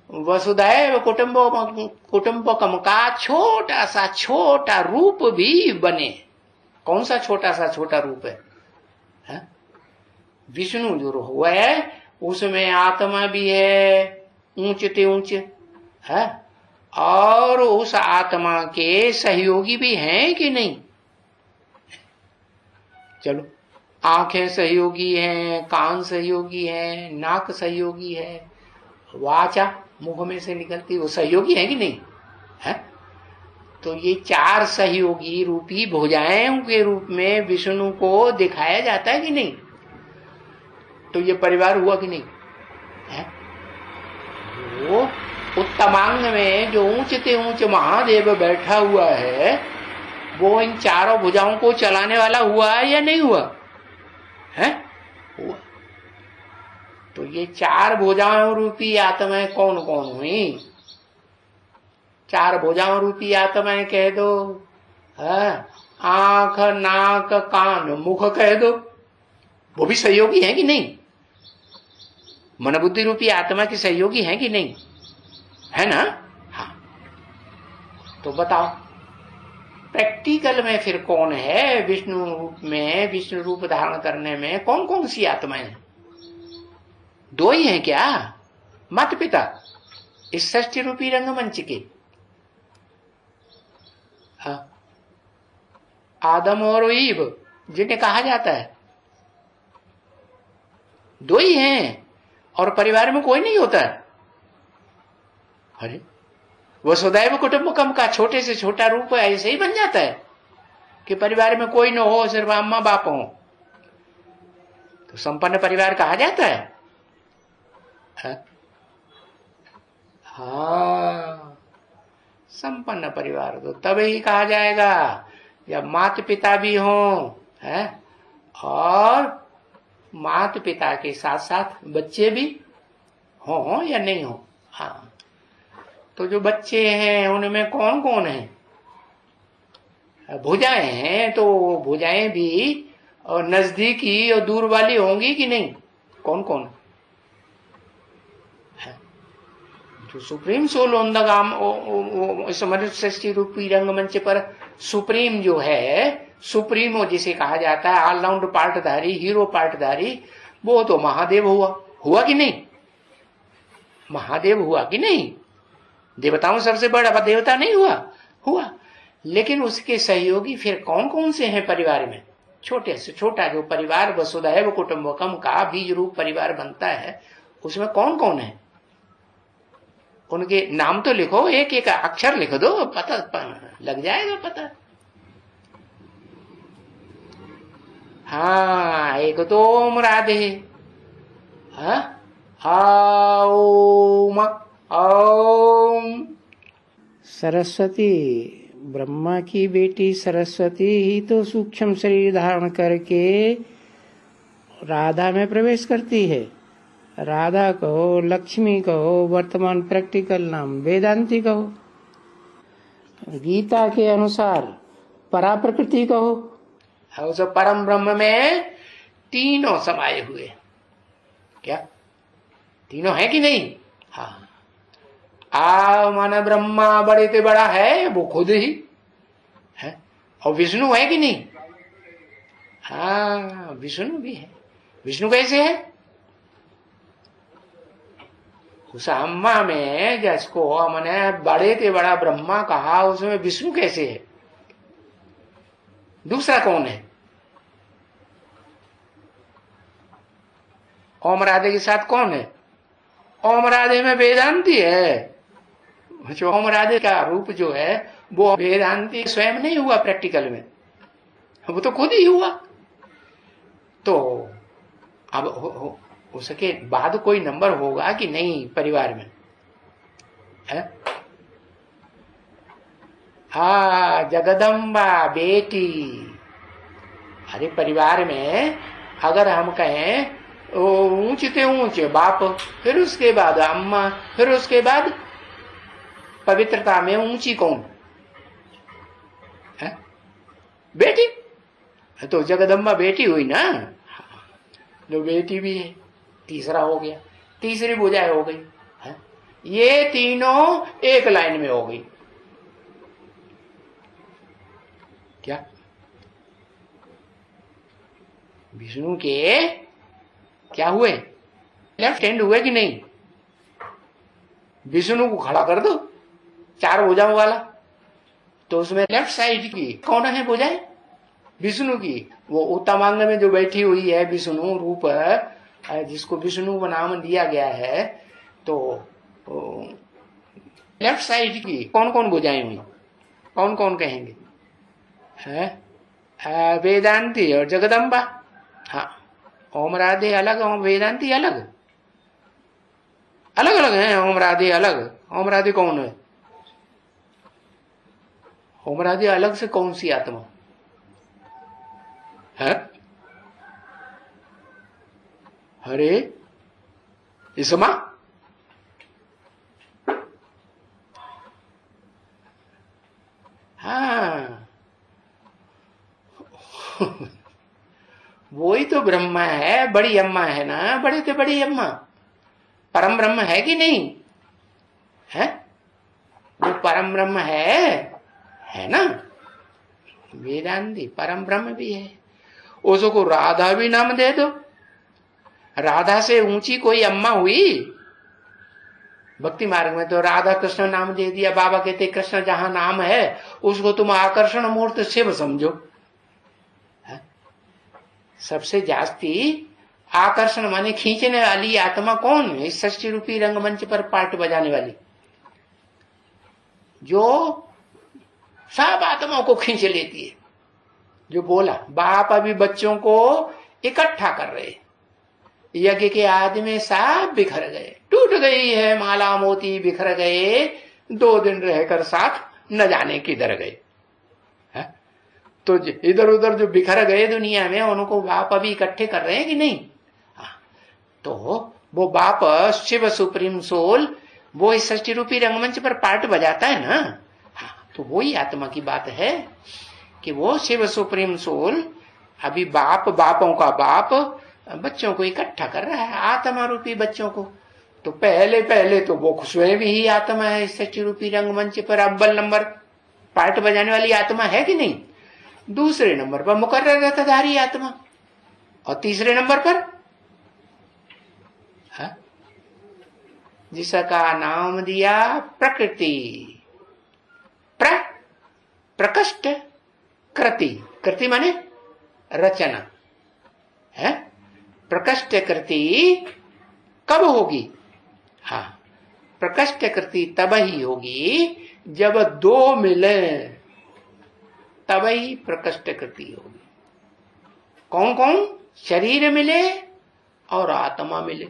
वसुधैव कुटुंबकम का छोटा रूप भी बने। कौन सा छोटा रूप है? विष्णु जो हुआ है उसमें आत्मा भी है ऊंचते ऊंच है, और उस आत्मा के सहयोगी भी हैं कि नहीं? चलो, आंखें सहयोगी हैं, कान सहयोगी हैं, नाक सहयोगी है, वाचा मुख में से निकलती वो सहयोगी है कि नहीं है? तो ये 4 सहयोगी रूपी भुजाएं के रूप में विष्णु को दिखाया जाता है कि नहीं? तो ये परिवार हुआ कि नहीं है? वो उत्तमांग में जो ऊंचते ऊंच महादेव बैठा हुआ है, वो इन 4 भुजाओं को चलाने वाला हुआ है या नहीं हुआ है? हुआ। तो ये 4 भुजाओं रूपी आत्माएं कौन कौन हुई? 4 भुजाओं रूपी आत्माएं कह दो, आंख नाक कान मुख कह दो, वो भी सहयोगी है कि नहीं? मन बुद्धि रूपी आत्मा की सहयोगी है कि नहीं? है ना? हाँ। तो बताओ प्रैक्टिकल में फिर कौन है विष्णु रूप में, विष्णु रूप धारण करने में कौन कौन सी आत्माएं हैं? 2 ही हैं क्या? माता पिता इस षष्ठी रूपी रंगमंच के, आदम और ईव जिन्हें कहा जाता है, 2 ही हैं, और परिवार में कोई नहीं होता है। अरे वसुधैव कुटुंबकम का छोटे से छोटा रूप ऐसे ही बन जाता है कि परिवार में कोई न हो, सिर्फ अम्मा बाप हो, तो संपन्न परिवार कहा जाता है। हाँ, संपन्न परिवार तो तब ही कहा जाएगा जब माता पिता भी हों, है, और माता पिता के साथ साथ बच्चे भी हों या नहीं हो। हाँ, तो जो बच्चे हैं उनमें कौन कौन है? भुजाएं हैं, तो भुजाएं भी और नजदीकी और दूर वाली होंगी कि नहीं? कौन कौन है? जो सुप्रीम सोल ऑन द गाम षष्ठी रूपी रंगमंच पर सुप्रीम जो है, सुप्रीमो जिसे कहा जाता है, ऑलराउंड पार्टधारी, हीरो पार्टधारी, वो तो महादेव हुआ कि नहीं? महादेव हुआ कि नहीं? देवताओं सबसे बड़ा देवता नहीं हुआ। लेकिन उसके सहयोगी फिर कौन कौन से हैं परिवार में? छोटे से छोटा जो परिवार वसुधैव कुटुंबकम का बीज रूप परिवार बनता है, उसमें कौन कौन है? उनके नाम तो लिखो, एक एक अक्षर लिख दो, पता लग जाएगा पता। हाँ, एक तो ओम राधे, ओम ओम। सरस्वती, ब्रह्मा की बेटी सरस्वती ही तो सूक्ष्म शरीर धारण करके राधा में प्रवेश करती है। राधा कहो, लक्ष्मी कहो, वर्तमान प्रैक्टिकल नाम वेदांती कहो, गीता के अनुसार परा प्रकृति कहो, उस परम ब्रह्म में तीनों समाये हुए। क्या तीनों है कि नहीं? हाँ, मन ब्रह्मा बड़े से बड़ा है, वो खुद ही है, और विष्णु है कि नहीं? हाँ, विष्णु भी है। विष्णु कैसे है? उस अम्मा में जिसको हमने बड़े से बड़ा ब्रह्मा कहा, उसमें विष्णु कैसे है? दूसरा कौन है? ओम राधे के साथ कौन है? ओम राधे में वेदांती है। जो ओम राधे का रूप जो है वो वेदांती स्वयं नहीं हुआ प्रैक्टिकल में, वो तो खुद ही हुआ। तो अब उसके बाद कोई नंबर होगा कि नहीं परिवार में है? हाँ, जगदम्बा बेटी। अरे परिवार में अगर हम कहें ऊंचते ऊंचे बाप, फिर उसके बाद अम्मा, फिर उसके बाद पवित्रता में ऊंची कौन है? बेटी। तो जगदम्बा बेटी हुई ना, जो बेटी भी है, तीसरा हो गया, तीसरी बुझाई हो गई है? ये तीनों एक लाइन में हो गई। क्या विष्णु के क्या हुए? लेफ्ट हैंड हुए कि नहीं? विष्णु को खड़ा कर दो, चार भुजाओं वाला, तो उसमें लेफ्ट साइड की कौन है भुजाएं? विष्णु की। वो उत्तमांग में जो बैठी हुई है विष्णु रूप, जिसको विष्णु का नाम दिया गया है, तो लेफ्ट साइड की कौन कौन भुजाएं हुई? कौन कौन कहेंगे? है वेदांती और जगदम्बा। हाँ, ओम राधे अलग, ओम वेदांती अलग, अलग अलग है। ओम राधे अलग। ओम राधे कौन है? ओम राधे अलग से कौन सी आत्मा है? अरे इसमा हाँ वो ही तो ब्रह्मा है, बड़ी अम्मा है ना, बड़े से बड़ी अम्मा परम ब्रह्म है कि नहीं है? वो परम ब्रह्म है ना। वेदांती परम ब्रह्म भी है। उसको राधा भी नाम दे दो, राधा से ऊंची कोई अम्मा हुई? भक्ति मार्ग में तो राधा कृष्ण नाम दे दिया। बाबा कहते कृष्ण जहां नाम है उसको तुम आकर्षण मूर्त शिव समझो। है? सबसे जास्ती आकर्षण माने खींचने वाली आत्मा कौन है? इस षष्ठी रूपी रंगमंच पर पार्ट बजाने वाली, जो सब आत्माओं को खींच लेती है। जो बोला बाप अभी बच्चों को इकट्ठा कर रहे, यज्ञ के आदि में सब बिखर गए, टूट गई है माला मोती, बिखर गए, 2 दिन रहकर साथ न जाने किधर गए। तो इधर उधर जो बिखर गए दुनिया में, उनको बाप अभी इकट्ठे कर रहे हैं कि नहीं? तो वो बाप शिव सुप्रीम सोल, वो इस षष्ठी रूपी रंगमंच पर पार्ट बजाता है ना। तो वही आत्मा की बात है कि वो शिव सुप्रीम सोल अभी बाप, बापों का बाप बच्चों को इकट्ठा कर रहा है, आत्मा रूपी बच्चों को। तो पहले पहले तो वो स्वयं ही आत्मा है इस षष्ठी रूपी रंगमंच पर अव्वल नंबर पार्ट बजाने वाली आत्मा है कि नहीं? दूसरे नंबर पर मुकर्रर रथधारी आत्मा, और तीसरे नंबर पर जिसका नाम दिया प्रकृति। प्रकष्ट कृति, कृति माने रचना है। प्रकष्ट कृति कब होगी? हाँ, प्रकष्ट कृति तब ही होगी जब 2 मिले, तब ही प्रकष्ट कृति होगी। कौन कौन? शरीर मिले और आत्मा मिले,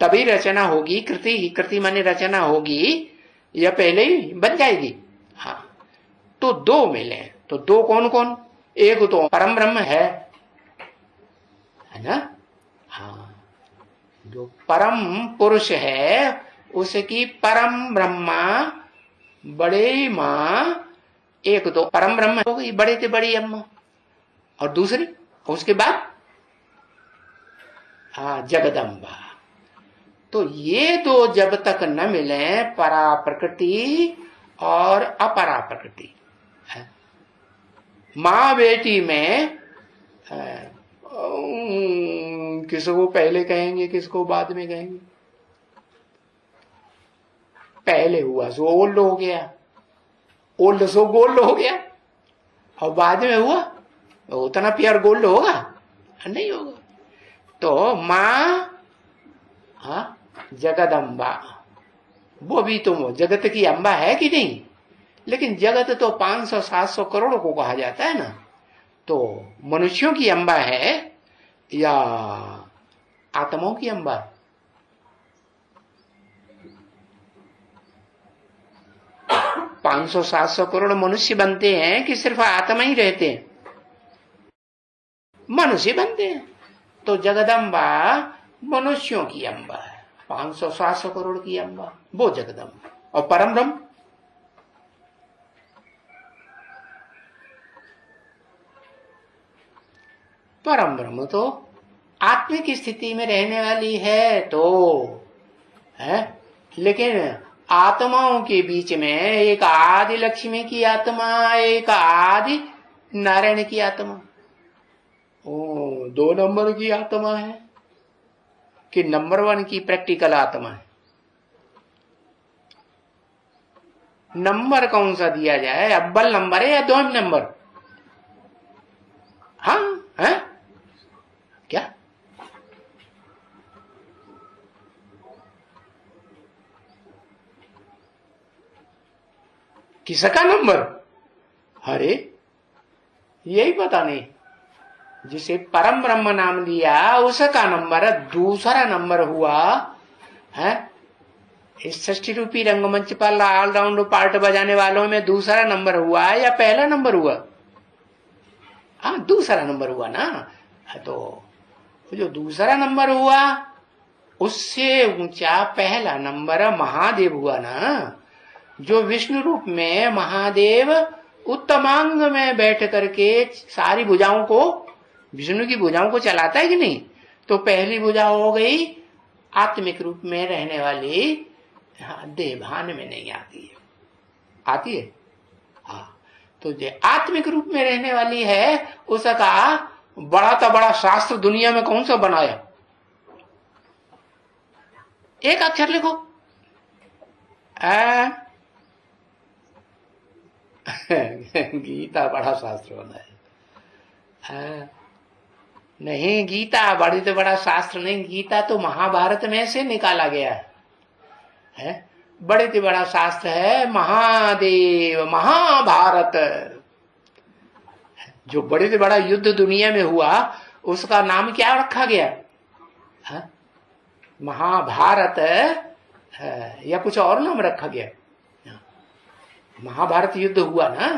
तभी रचना होगी। कृति, कृति माने रचना होगी, या पहले ही बन जाएगी? हाँ, तो 2 मिले। तो 2 कौन कौन? एक तो परम ब्रह्म है ना। हाँ, जो परम पुरुष है उसकी परम ब्रह्मा बड़े माँ, एक तो परम ब्रह्म हो गई, बड़े से बड़ी अम्मा, और दूसरी उसके बाद हाँ जगदम्बा। तो ये 2 जब तक न मिले, परा प्रकृति और अपरा प्रकृति, माँ बेटी में किसको पहले कहेंगे, किसको बाद में कहेंगे? पहले हुआ सो ओल्ड हो गया, ओल्ड सो गोल्ड हो गया, और बाद में हुआ उतना प्यार गोल्ड होगा नहीं होगा। तो माँ जगदम्बा, वो भी तो जगत की अम्बा है कि नहीं? लेकिन जगत तो 500-700 करोड़ को कहा जाता है ना। तो मनुष्यों की अम्बा है या आत्माओं की अम्बा? 500-700 करोड़ मनुष्य बनते हैं कि सिर्फ आत्मा ही रहते हैं? मनुष्य बनते हैं। तो जगदम्बा मनुष्यों की अम्बा है, 500-700 करोड़ की अम्बा, वो जगदम्बा। और परम ब्रह्म, परम ब्रह्म तो आत्मिक स्थिति में रहने वाली है तो है, लेकिन आत्माओं के बीच में एक आदि लक्ष्मी की आत्मा, एक आदि नारायण की आत्मा, ओ 2 नंबर की आत्मा है कि नंबर 1 की प्रैक्टिकल आत्मा है? नंबर कौन सा दिया जाए, अव्वल नंबर है या 2 नंबर? हाँ है क्या? किसका नंबर? अरे यही पता नहीं। जिसे परम ब्रह्म नाम लिया उसका नंबर दूसरा नंबर हुआ है। इस 60 रूपी रंगमंच पर ऑलराउंड पार्ट बजाने वालों में दूसरा नंबर हुआ या पहला नंबर हुआ? हाँ, दूसरा नंबर हुआ ना। तो जो दूसरा नंबर हुआ उससे ऊंचा पहला नंबर महादेव हुआ ना, जो विष्णु रूप में महादेव उत्तमांग में बैठ करके सारी भुजाओं को, विष्णु की भुजाओं को चलाता है कि नहीं? तो पहली भुजा हो गई आत्मिक रूप में रहने वाली, हाँ, देवभान में नहीं आती है, आती है हाँ। तो जो आत्मिक रूप में रहने वाली है उसका बड़ा तो बड़ा शास्त्र दुनिया में कौन सा बनाया? एक अक्षर लिखो, गीता बड़ा शास्त्र बनाया। नहीं, गीता बड़ी तो बड़ा शास्त्र नहीं, गीता तो महाभारत में से निकाला गया है। बड़े तो बड़ा शास्त्र है महादेव महाभारत। जो बड़े से बड़ा युद्ध दुनिया में हुआ उसका नाम क्या रखा गया है? महाभारत है या कुछ और नाम रखा गया? महाभारत युद्ध हुआ ना,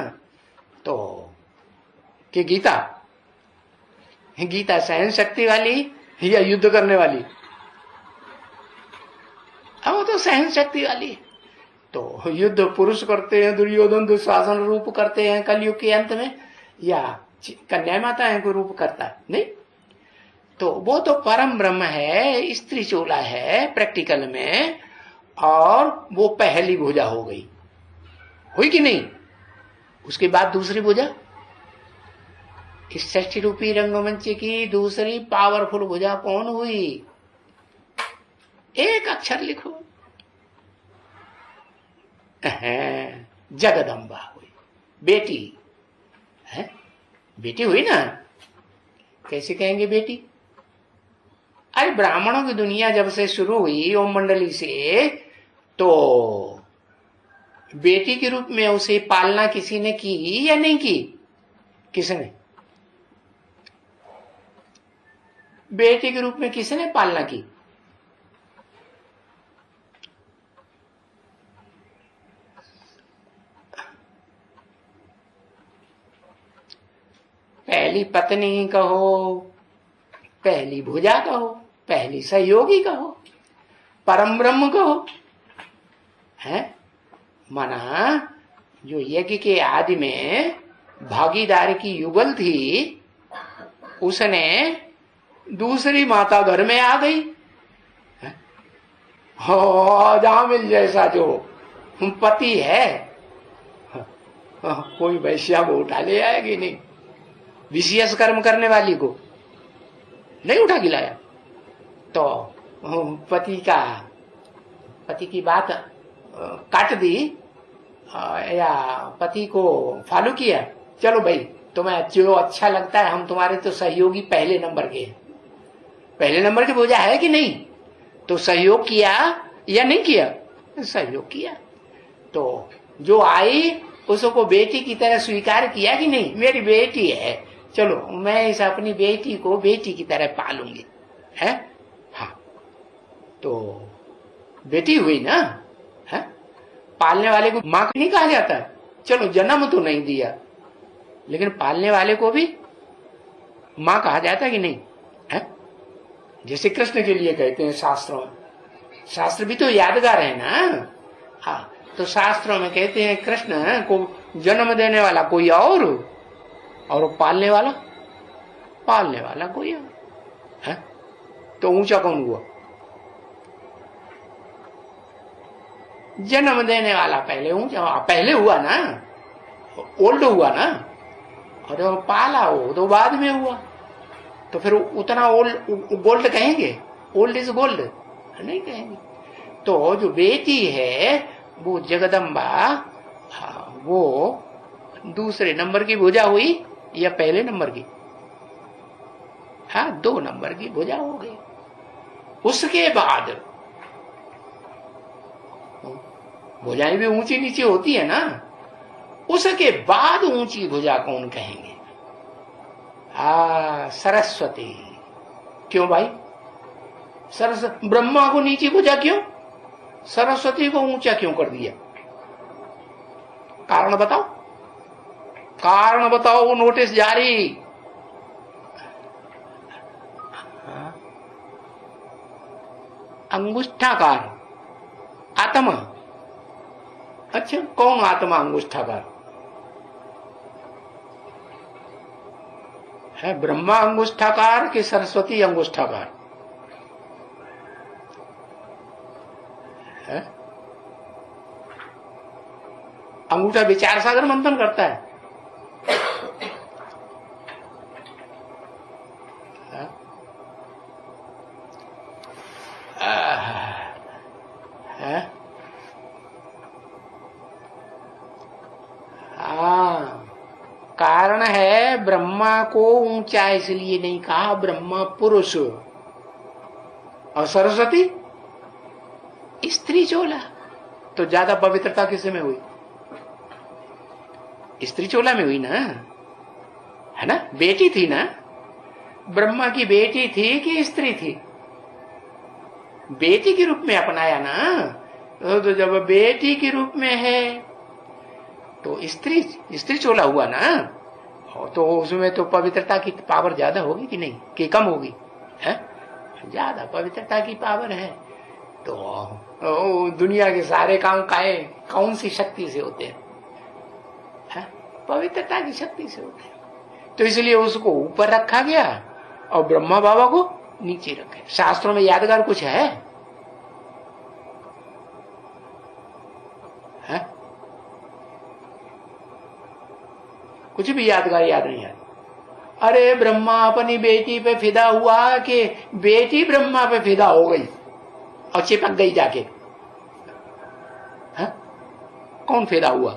तो कि गीता, गीता सहन शक्ति वाली या युद्ध करने वाली? अब वो तो सहन शक्ति वाली है। तो युद्ध पुरुष करते हैं, दुर्योधन दुशासन रूप करते हैं कलयुग के अंत में, या कन्या माता को रूप करता है? नहीं। तो वो तो परम ब्रह्म है, स्त्री चोला है प्रैक्टिकल में, और वो पहली भुजा हो गई, हुई कि नहीं? उसके बाद दूसरी भुजा, इस 60 रूपी रंगमंच की दूसरी पावरफुल भुजा कौन हुई? एक अक्षर लिखो, जगदम्बा हुई, बेटी है, बेटी हुई ना। कैसे कहेंगे बेटी? अरे ब्राह्मणों की दुनिया जब से शुरू हुई ओम मंडली से, तो बेटी के रूप में उसे पालना किसी ने की या नहीं की? किसने? बेटी के रूप में किसने पालना की? पहली पत्नी कहो, पहली भुजा कहो, पहली सहयोगी कहो, परम ब्रह्म कहो, है माना जो यज्ञ के आदि में भागीदार की युगल थी, उसने दूसरी माता घर में आ गई। जहां मिल जैसा जो पति है, कोई वैश्या को उठा ले आएगी नहीं, विशेष कर्म करने वाली को नहीं उठा के लाया। तो पति की बात काट दी या पति को फॉलो किया, चलो भाई तुम्हें जो अच्छा लगता है, हम तुम्हारे तो सहयोगी पहले नंबर के हैं। पहले नंबर की भुजा है कि नहीं? तो सहयोग किया या नहीं किया? सहयोग किया। तो जो आई उसको बेटी की तरह स्वीकार किया कि नहीं? मेरी बेटी है, चलो मैं इस अपनी बेटी को बेटी की तरह पालूंगी, है हाँ। तो बेटी हुई ना, है। पालने वाले को माँ नहीं कहा जाता है? चलो जन्म तो नहीं दिया, लेकिन पालने वाले को भी माँ कहा जाता है कि नहीं है? जैसे कृष्ण के लिए कहते हैं शास्त्रों में, शास्त्र भी तो यादगार है ना। हाँ, तो शास्त्रों में कहते हैं कृष्ण को जन्म देने वाला कोई और पालने वाला कोई और है? तो ऊंचा कौन हुआ? जन्म देने वाला पहले ऊंचा, पहले हुआ ना, ओल्ड हुआ ना, और पाला हो तो बाद में हुआ, तो फिर उतना ओल्ड गोल्ड कहेंगे? ओल्ड इज गोल्ड नहीं कहेंगे। तो जो बेटी है वो जगदम्बा, हाँ, वो दूसरे नंबर की भुजा हुई या पहले नंबर की? हाँ, 2 नंबर की भुजा हो गई। उसके बाद भुजाएं भी ऊंची नीचे होती है ना, उसके बाद ऊंची भुजा कौन कहेंगे? सरस्वती। क्यों भाई? सरस्वती, ब्रह्मा को नीची भुजा क्यों, सरस्वती को ऊंचा क्यों कर दिया? कारण बताओ, कारण बताओ। नोटिस जारी। अंगुष्ठाकार आत्मा। अच्छा, कौन आत्मा अंगुष्ठाकार है? ब्रह्मा अंगुष्ठाकार कि सरस्वती अंगुष्ठाकार है? अंगूठा विचार सागर मंथन करता है। कारण है ब्रह्मा को ऊंचा इसलिए नहीं कहा, ब्रह्मा पुरुष और सरस्वती स्त्री चोला। तो ज्यादा पवित्रता किस में हुई? स्त्री चोला में हुई ना, है ना? बेटी थी ना, ब्रह्मा की बेटी थी कि स्त्री थी? बेटी के रूप में अपनाया ना, तो जब बेटी के रूप में है तो स्त्री चोला हुआ ना, तो उसमें तो पवित्रता की पावर ज्यादा होगी कि नहीं, कि कम होगी? है, ज्यादा पवित्रता की पावर है। तो दुनिया के सारे काम कौन सी शक्ति से होते हैं? है? पवित्रता की शक्ति से होते हैं। तो इसलिए उसको ऊपर रखा गया और ब्रह्मा बाबा को नीचे रखे। शास्त्रों में यादगार कुछ है? कुछ भी यादगार याद नहीं है। अरे ब्रह्मा अपनी बेटी पे फिदा हुआ कि बेटी ब्रह्मा पे फिदा हो गई और चिपक गई जाके? है? कौन फिदा हुआ?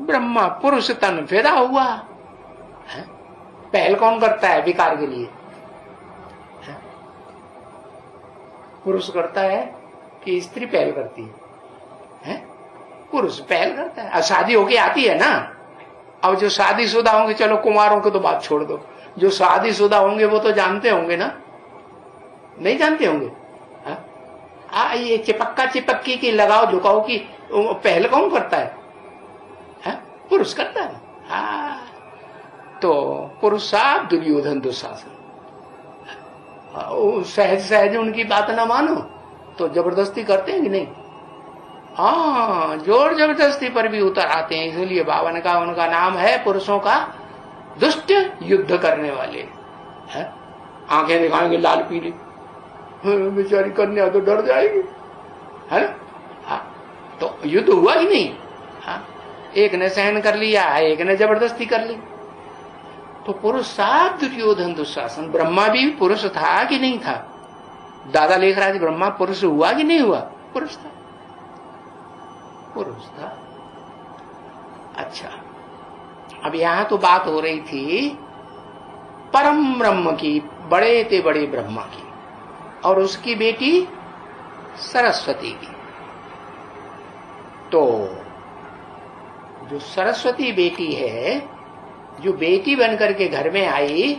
ब्रह्मा पुरुष तन फिदा हुआ है? पहल कौन करता है विकार के लिए? है? पुरुष करता है कि स्त्री पहल करती है? पुरुष पहल करता है। शादी होके आती है ना। अब जो शादीशुदा होंगे, चलो कुमारों को तो बात छोड़ दो, जो शादीशुदा होंगे वो तो जानते होंगे ना, नहीं जानते होंगे? ये चिपक्का चिपक्की की लगाओ झुकाओ की पहल कौन करता है? पुरुष करता है। तो पुरुष साहब दुर्योधन दुशासन, सहज सहज उनकी बात ना मानो तो जबरदस्ती करते हैं कि नहीं? हाँ, जोर जबरदस्ती पर भी उतर आते हैं। इसलिए बाबा ने कहा उनका नाम है पुरुषों का दुष्ट युद्ध करने वाले। है? आंखें दिखाएंगे लाल पीली, बेचारी कन्या तो डर जाएगी, है ना? हाँ, तो युद्ध हुआ ही नहीं। हाँ, एक ने सहन कर लिया, एक ने जबरदस्ती कर ली। तो पुरुष साहब दुर्योधन दुशासन। ब्रह्मा भी पुरुष था कि नहीं था? दादा लिख रहा है ब्रह्मा पुरुष हुआ कि नहीं हुआ? पुरुष था, पुरुष था। अच्छा, अब यहां तो बात हो रही थी परम ब्रह्म की, बड़े ते बड़े ब्रह्मा की और उसकी बेटी सरस्वती की। तो जो सरस्वती बेटी है, जो बेटी बनकर के घर में आई,